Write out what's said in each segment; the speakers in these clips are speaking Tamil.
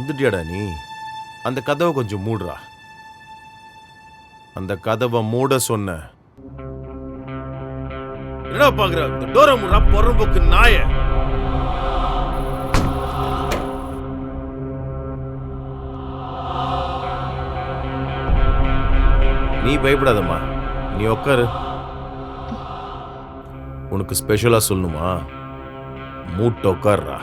வந்துட்டியாடா நீ? அந்த கதவை கொஞ்சம் மூடுறா. அந்த கதவை மூட சொன்ன. என்ன பாக்குற? இந்த டோரை மூடுறா, பொறம்போக்கு நாய. நீ பயப்படாதம்மா, நீ உட்காரு. உனக்கு ஸ்பெஷலா சொல்லணுமா? மூட்டை உட்கார்றா.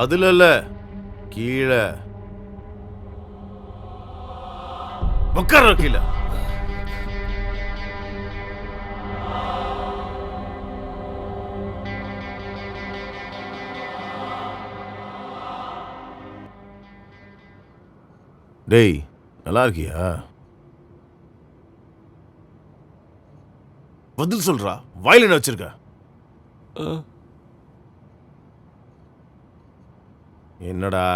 அதுல இல்ல, கீழே உட்கார. கீழே டேய், நல்லா இருக்கியா? பதில் சொல்றா. வாயில என்ன வச்சிருக்க? என்னடா,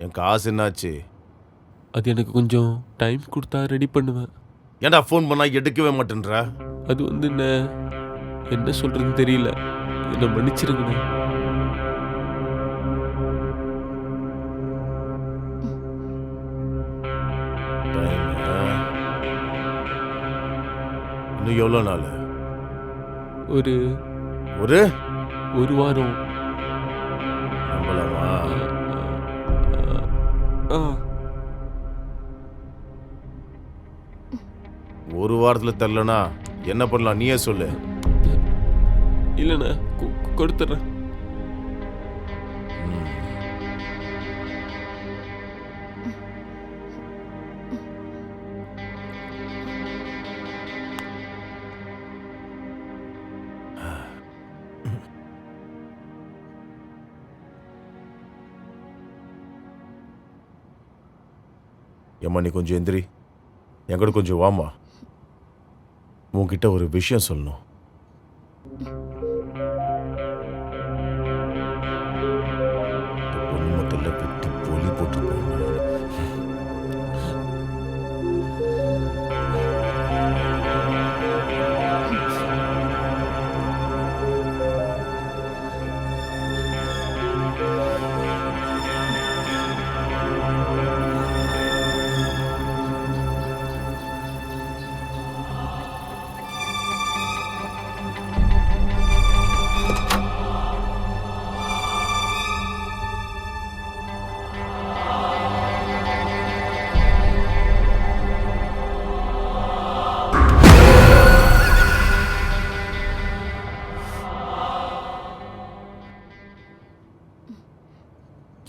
என் காசு என்னாச்சு? அது எனக்கு கொஞ்சம் டைம் கொடுத்தா ரெடி பண்ணுவேன். ஏன்டா ஃபோன் பண்ணா எடுக்கவே மாட்டேன்ற? அது என்ன சொல்றதுன்னு தெரியல. என்ன மன்னிச்சிருங்கண்ணே. இன்னும் எவ்வளோ நாள்? ஒரு ஒரு ஒரு வாரம். நம்பலாமா? ஒரு வாரத்துல தரலனா என்ன பண்ணலாம் நீயே சொல்லு. இல்லைண்ணே, கொடுத்துட்றேன். ஏம்மா, நீ கொஞ்சம் எந்திரி, என் கூட கொஞ்சம் வாமா. உன்கிட்ட ஒரு விஷயம் சொல்லணும். பொண்ணு மட்டும் இல்ல, பெத்து பொலி போட்டுருப்பேன்.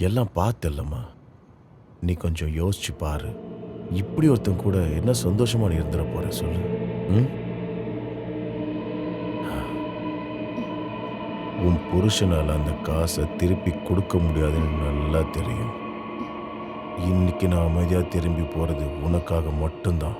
எல்லாம் பார்த்தல்லம்மா, நீ கொஞ்சம் யோசிச்சு பாரு. இப்படி ஒருத்தன் கூட என்ன சந்தோஷமா நீ இருந்துட போற சொல்லு. உன் புருஷனால அந்த காசை திருப்பி கொடுக்க முடியாதுன்னு நல்லா தெரியும். இன்னைக்கு நான் அமைதியா திரும்பி போறது உனக்காக மட்டும்தான்.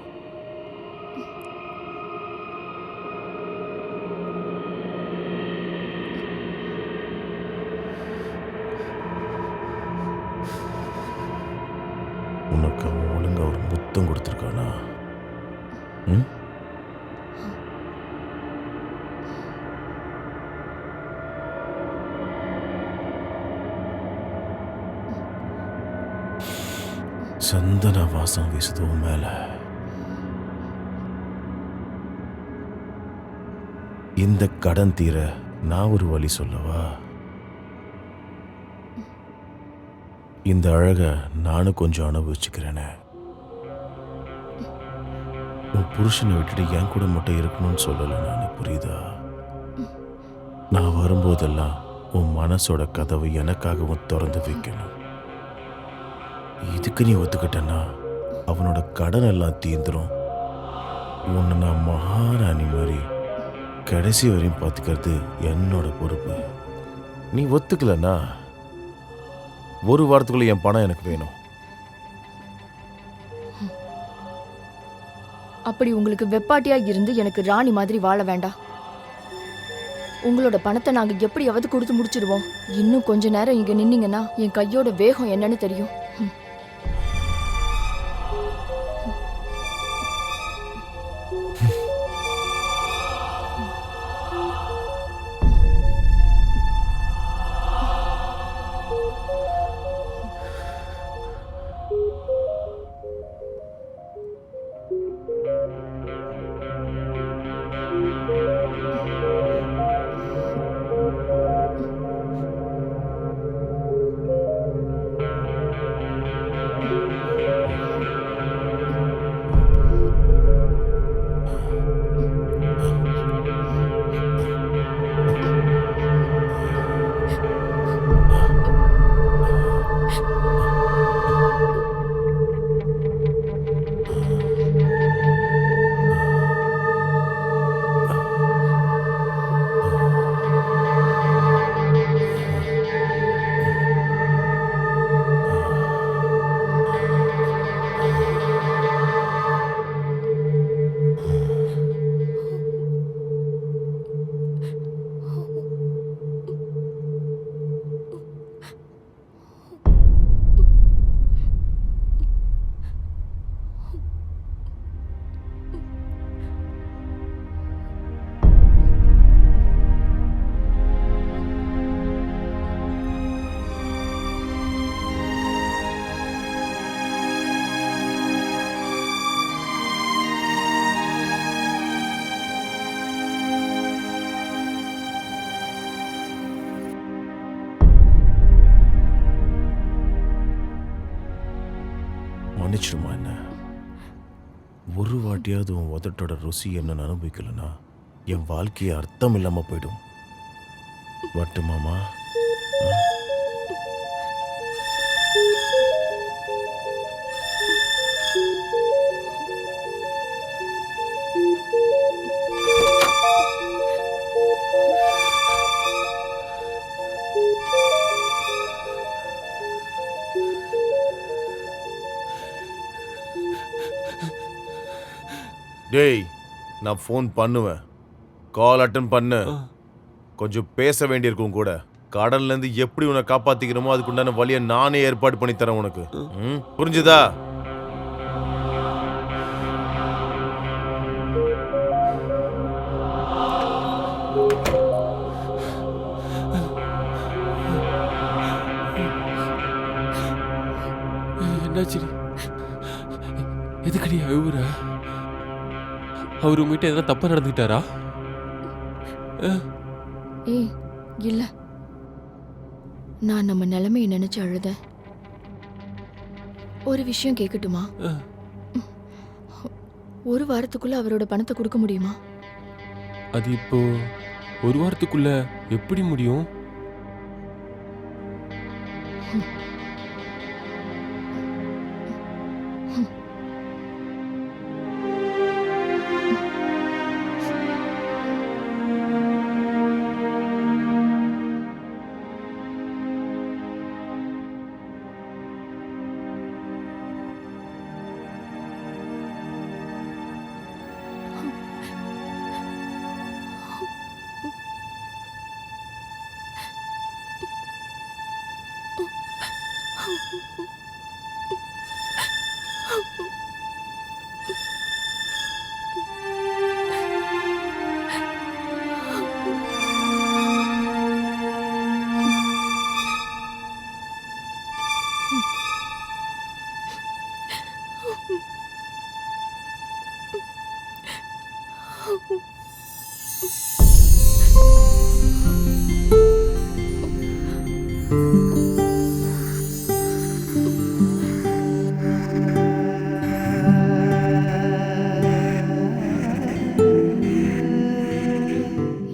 உனக்கு அவன் ஒழுங்கா ஒரு முத்தம் கொடுத்துருக்கானா? சந்தன வாசம் வீசுது உன் மேல. இந்த கடன் தீர நான் ஒரு வழி சொல்லவா? இந்த அழக நானும் கொஞ்சம் அனுபவிச்சுக்கிறேனே. உன் புருஷனை விட்டுட்டு என் கூட மட்டும் இருக்கணும்னு சொல்லலை நான், புரியுதா? நான் வரும்போதெல்லாம் உன் மனசோட கதவை எனக்காகவும் திறந்து வைக்கணும். இதுக்கு நீ ஒத்துக்கிட்டனா அவனோட கடன் எல்லாம் தீந்துரும். உன்னை நான் மகாராணி மாதிரி கடைசி வரையும் பார்த்துக்கிறது என்னோட பொறுப்பு. நீ ஒத்துக்கலன்னா ஒரு வாரத்துக்குள்ள என் பணம் எனக்கு வேணும். அப்படி உங்களுக்கு வெப்பாட்டியா இருந்து எனக்கு ராணி மாதிரி வாழ வேண்டாம். உங்களோட பணத்தை நாங்க எப்படியாவது கொடுத்து முடிச்சிடுவோம். இன்னும் கொஞ்ச நேரம் இங்க நின்னீங்கன்னா என் கையோட வேகம் என்னன்னு தெரியும். மன்னிச்சிடுமா என்ன? ஒரு வாட்டியாவது உன் உதட்டோட ருசி என்ன அனுபவிக்கலனா என் வாழ்க்கையை அர்த்தம் இல்லாம போயிடும். வட்டு மாமா. டேய், நான் ஃபோன் பண்ணுவேன், கால் அட்டன் பண்ணு. கொஞ்சம் பேச வேண்டியிருக்கும் கூட. கடன்ல இருந்து எப்படி உன்னை காப்பாத்திக்கணுமோ அதுக்குண்டான வழியை நானே ஏற்பாடு பண்ணி தரேன் உனக்கு. புரிஞ்சுதா? என்னாச்சு? எதுக்கடி அழுவுற? அவர் உங்ககிட்ட எதனா தப்பா நடந்துக்கிட்டாரா? ஏய் இல்ல, நான் நம்ம நிலைமையை நினைச்சு அழுத. ஒரு விஷயம் கேட்கட்டுமா? ஒரு வாரத்துக்குள்ள அவரோட பணத்தை கொடுக்க முடியுமா? அது இப்போ ஒரு வாரத்துக்குள்ள எப்படி முடியும்?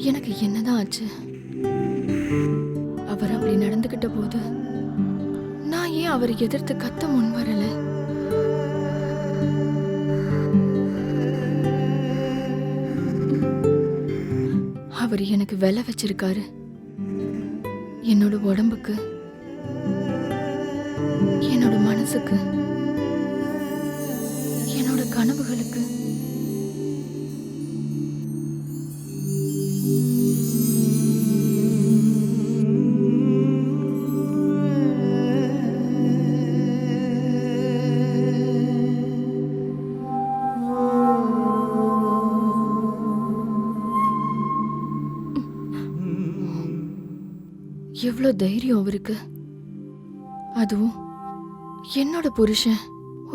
எனக்கு என்னதான் ஆச்சு? அவர் அப்படி நடந்துகிட்ட போது நான் ஏன் அவரை எதிர்த்து கத்த முன் வரல? அவர் எனக்கு விலை வச்சிருக்காரு. என்னோட உடம்புக்கு, என்னோட மனசுக்கு, என்னோட கனவுகளுக்கு. எவ்வளோ தைரியம் அவருக்கு! அதுவும் என்னோட புருஷன்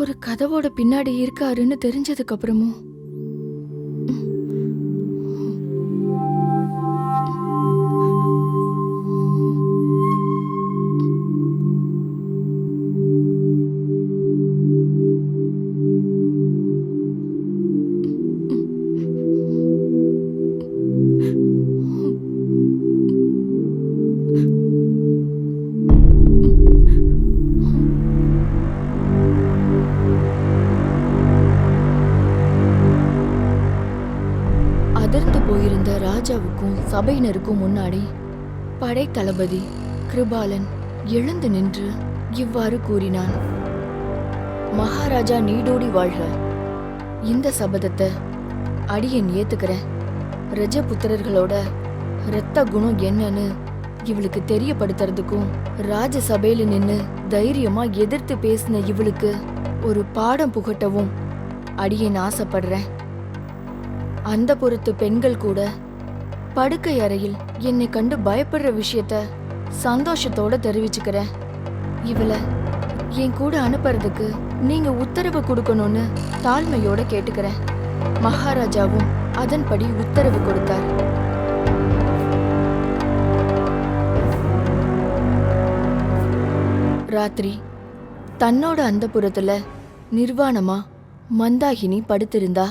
ஒரு கதவோட பின்னாடி இருக்காருன்னு தெரிஞ்சதுக்கு அப்புறமும். அதிர்ந்து போயிருந்த ராஜாவுக்கும் சபையினருக்கும் முன்னாடி படை தளபதி கிருபாலன் எழுந்து நின்று இவ்வாறு கூறினான். மகாராஜா நீடோடி வாழ்க. இந்த சபதத்தை அடியேன் ஏத்துக்கிறேன். ரஜபுத்திரர்களோட இரத்த குணம் என்னன்னு இவளுக்கு தெரியப்படுத்துறதுக்கும் ராஜசபையில நின்னு தைரியமா எதிர்த்து பேசின இவளுக்கு ஒரு பாடம் புகட்டவும் அடியேன் ஆசைப்படுறேன். அந்த புறத்து பெண்கள் கூட படுக்கை அறையில் என்னை கண்டு பயப்படுற விஷயத்த சந்தோஷத்தோட தெரிவிச்சுக்கிறேன். இவளை என் கூட அனுப்புறதுக்கு நீங்க உத்தரவு கொடுக்கணும்னு தாழ்மையோட கேட்டுக்கிறேன். மகாராஜாவும் அதன்படி உத்தரவு கொடுத்தார். ராத்திரி தன்னோட அந்தப்புறத்துல நிர்வாணமா மந்தாகினி படுத்திருந்தா.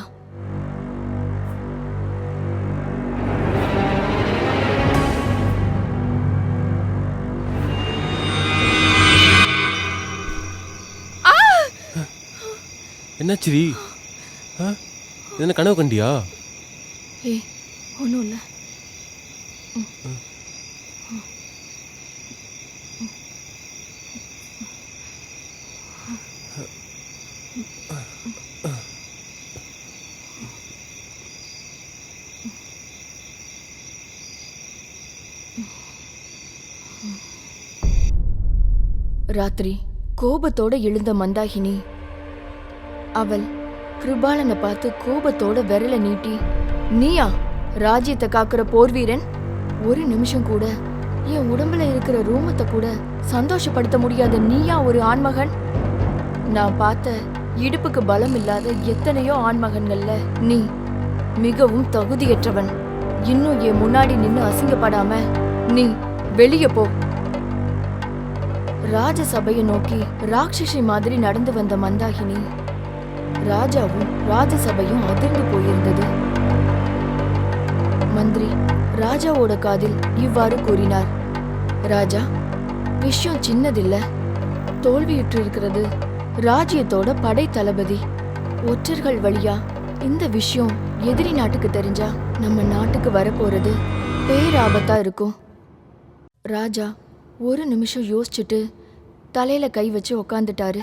என்னாச்சுடி? என்ன கனவு கண்டியா? ஏய், ஒன்றும் இல்லை. ராத்திரி கோபத்தோட எழுந்த மந்தாகினி அவள் கிருபாலனை பார்த்து கோபத்தோட விரல நீட்டி, நீயா ராஜ்யத்தை காக்குற போர்வீரன்? ஒரு நிமிஷம் கூட என் உடம்புல இருக்கிற ரூமத்தை கூட சந்தோஷப்படுத்த முடியாத நீயா ஒரு ஆண்மகன்? நான் பார்த்த இடுப்புக்கு பலம் இல்லாத எத்தனையோ ஆண்மகன்கள்ல நீ மிகவும் தகுதியற்றவன். இன்னும் என் முன்னாடி நின்னு அசிங்கப்படாம நீ வெளியே போ. ராஜசபையை நோக்கி ராட்சசி மாதிரி நடந்து வந்த மந்தாகினி ராஜாவும் ராஜசபையும் அதிர்ந்து போயிருந்தது. மந்திரி ராஜாவோட காதில் இவ்வாறு கூறினார். ராஜா, விஷயம் சின்னதில்ல. தோல்வியுற்று இருக்கிறது ராஜ்யத்தோட படை தளபதி. ஒற்றர்கள் வழியா இந்த விஷயம் எதிரி நாட்டுக்கு தெரிஞ்சா நம்ம நாட்டுக்கு வரப்போறது பேராபத்தா இருக்கும். ராஜா ஒரு நிமிஷம் யோசிச்சுட்டு தலையில கை வச்சு உக்காந்துட்டாரு.